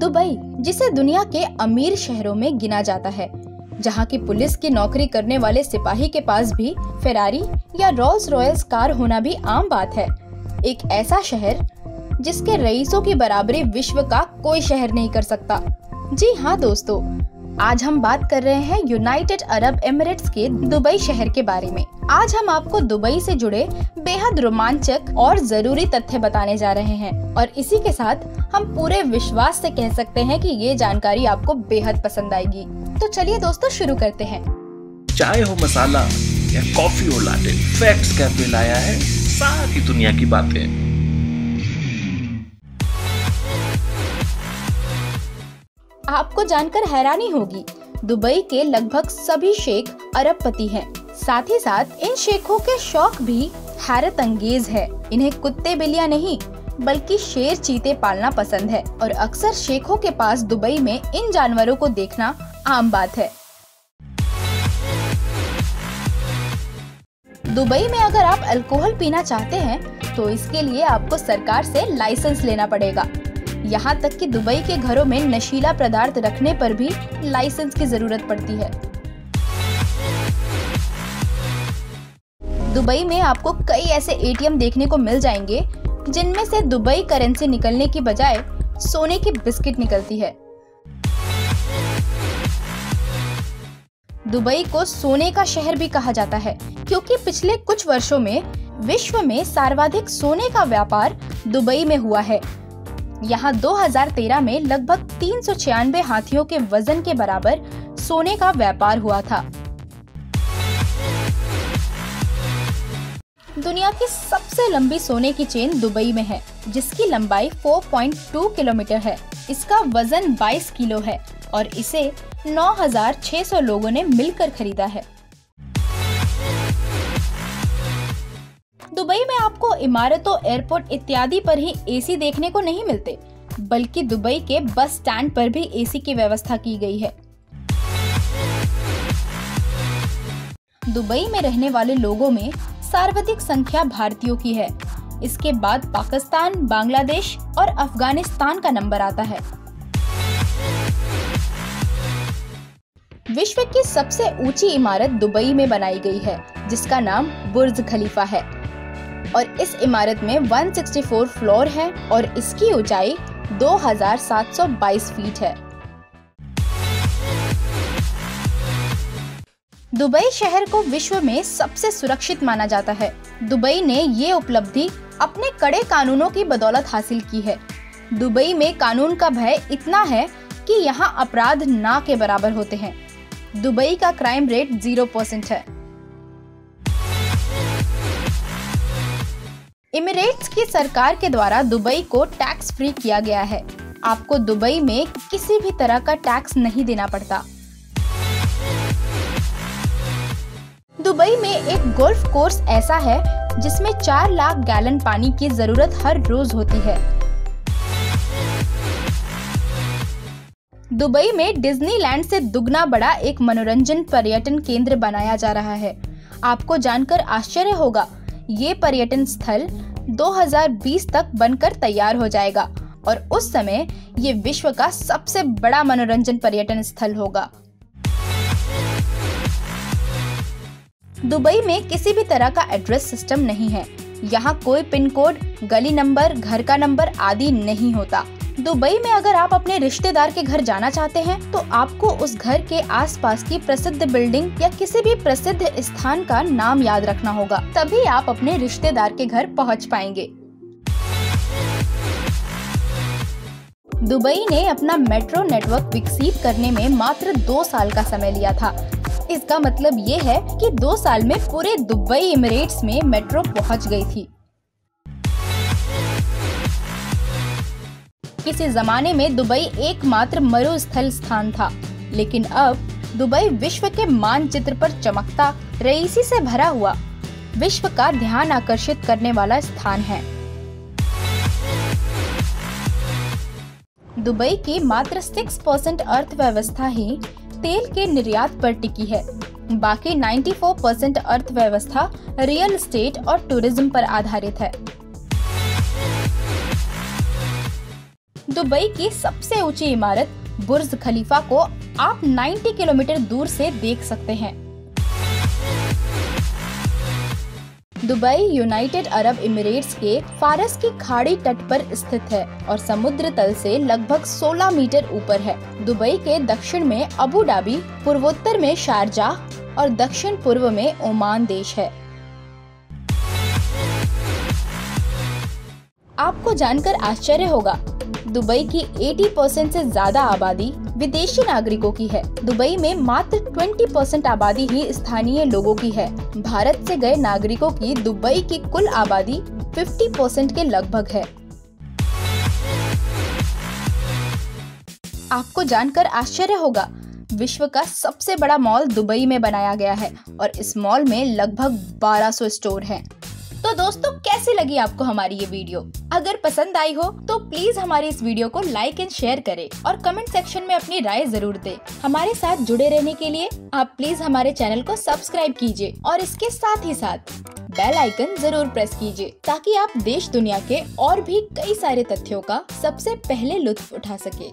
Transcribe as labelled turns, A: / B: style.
A: Dubai, जिसे दुनिया के अमीर शहरों में गिना जाता है, जहां की पुलिस की नौकरी करने वाले सिपाही के पास भी फेरारी या रोल्स रॉयल्स कार होना भी आम बात है। एक ऐसा शहर जिसके रईसों की बराबरी विश्व का कोई शहर नहीं कर सकता। जी हाँ दोस्तों, आज हम बात कर रहे हैं यूनाइटेड अरब एमिरेट्स के दुबई शहर के बारे में। आज हम आपको दुबई से जुड़े बेहद रोमांचक और जरूरी तथ्य बताने जा रहे हैं और इसी के साथ हम पूरे विश्वास से कह सकते हैं कि ये जानकारी आपको बेहद पसंद आएगी। तो चलिए दोस्तों शुरू करते हैं।
B: चाय हो मसाला या कॉफी हो लाटे, फैक्ट्स कैफे लाया है सारी दुनिया की बातें।
A: आपको जानकर हैरानी होगी, दुबई के लगभग सभी शेख अरबपति हैं। साथ ही साथ इन शेखों के शौक भी हैरत अंगेज है। इन्हें कुत्ते बिल्लियां नहीं बल्कि शेर चीते पालना पसंद है और अक्सर शेखों के पास दुबई में इन जानवरों को देखना आम बात है। दुबई में अगर आप अल्कोहल पीना चाहते हैं तो इसके लिए आपको सरकार से लाइसेंस लेना पड़ेगा। यहाँ तक कि दुबई के घरों में नशीला पदार्थ रखने पर भी लाइसेंस की जरूरत पड़ती है। दुबई में आपको कई ऐसे एटीएम देखने को मिल जाएंगे जिनमें से दुबई करेंसी निकलने की बजाय सोने की बिस्किट निकलती है। दुबई को सोने का शहर भी कहा जाता है क्योंकि पिछले कुछ वर्षों में विश्व में सर्वाधिक सोने का व्यापार दुबई में हुआ है। यहाँ 2013 में लगभग 396 हाथियों के वजन के बराबर सोने का व्यापार हुआ था। दुनिया की सबसे लंबी सोने की चेन दुबई में है, जिसकी लंबाई 4.2 किलोमीटर है। इसका वजन 22 किलो है और इसे 9,600 लोगों ने मिलकर खरीदा है। दुबई में आपको इमारतों, एयरपोर्ट इत्यादि पर ही एसी देखने को नहीं मिलते, बल्कि दुबई के बस स्टैंड पर भी एसी की व्यवस्था की गई है। दुबई में रहने वाले लोगों में सर्वाधिक संख्या भारतीयों की है। इसके बाद पाकिस्तान, बांग्लादेश और अफगानिस्तान का नंबर आता है। विश्व की सबसे ऊंची इमारत दुबई में बनाई गई है, जिसका नाम बुर्ज खलीफा है और इस इमारत में 164 फ्लोर है और इसकी ऊंचाई 2,722 फीट है। दुबई शहर को विश्व में सबसे सुरक्षित माना जाता है। दुबई ने ये उपलब्धि अपने कड़े कानूनों की बदौलत हासिल की है। दुबई में कानून का भय इतना है कि यहाँ अपराध ना के बराबर होते हैं। दुबई का क्राइम रेट 0% है। एमिरेट्स की सरकार के द्वारा दुबई को टैक्स फ्री किया गया है। आपको दुबई में किसी भी तरह का टैक्स नहीं देना पड़ता। दुबई में एक गोल्फ कोर्स ऐसा है जिसमें 4 लाख गैलन पानी की जरूरत हर रोज होती है। दुबई में डिज्नीलैंड से दुगना बड़ा एक मनोरंजन पर्यटन केंद्र बनाया जा रहा है। आपको जानकर आश्चर्य होगा, ये पर्यटन स्थल 2020 तक बनकर तैयार हो जाएगा और उस समय ये विश्व का सबसे बड़ा मनोरंजन पर्यटन स्थल होगा। दुबई में किसी भी तरह का एड्रेस सिस्टम नहीं है। यहाँ कोई पिन कोड, गली नंबर, घर का नंबर आदि नहीं होता। दुबई में अगर आप अपने रिश्तेदार के घर जाना चाहते हैं तो आपको उस घर के आसपास की प्रसिद्ध बिल्डिंग या किसी भी प्रसिद्ध स्थान का नाम याद रखना होगा, तभी आप अपने रिश्तेदार के घर पहुंच पाएंगे। दुबई ने अपना मेट्रो नेटवर्क विकसित करने में मात्र 2 साल का समय लिया था। इसका मतलब ये है कि 2 साल में पूरे दुबई एमिरेट्स में मेट्रो पहुंच गई थी। किसी जमाने में दुबई एकमात्र मरुस्थल स्थान था, लेकिन अब दुबई विश्व के मानचित्र पर चमकता, रईसी से भरा हुआ, विश्व का ध्यान आकर्षित करने वाला स्थान है। दुबई की मात्र 6% अर्थव्यवस्था ही तेल के निर्यात पर टिकी है। बाकी 94% अर्थव्यवस्था रियल एस्टेट और टूरिज्म पर आधारित है। दुबई की सबसे ऊंची इमारत बुर्ज खलीफा को आप 90 किलोमीटर दूर से देख सकते हैं। दुबई यूनाइटेड अरब इमिरेट्स के फारस की खाड़ी तट पर स्थित है और समुद्र तल से लगभग 16 मीटर ऊपर है। दुबई के दक्षिण में अबू धाबी, पूर्वोत्तर में शारजाह और दक्षिण पूर्व में ओमान देश है। आपको जानकर आश्चर्य होगा, दुबई की 80% से ज्यादा आबादी विदेशी नागरिकों की है। दुबई में मात्र 20% आबादी ही स्थानीय लोगों की है। भारत से गए नागरिकों की दुबई की कुल आबादी 50% के लगभग है। आपको जानकर आश्चर्य होगा, विश्व का सबसे बड़ा मॉल दुबई में बनाया गया है और इस मॉल में लगभग 1200 स्टोर हैं। तो दोस्तों, कैसी लगी आपको हमारी ये वीडियो? अगर पसंद आई हो तो प्लीज हमारी इस वीडियो को लाइक एंड शेयर करें और कमेंट सेक्शन में अपनी राय जरूर दें। हमारे साथ जुड़े रहने के लिए आप प्लीज हमारे चैनल को सब्सक्राइब कीजिए और इसके साथ ही साथ बेल आइकन जरूर प्रेस कीजिए ताकि आप देश दुनिया के और भी कई सारे तथ्यों का सबसे पहले लुत्फ उठा सके।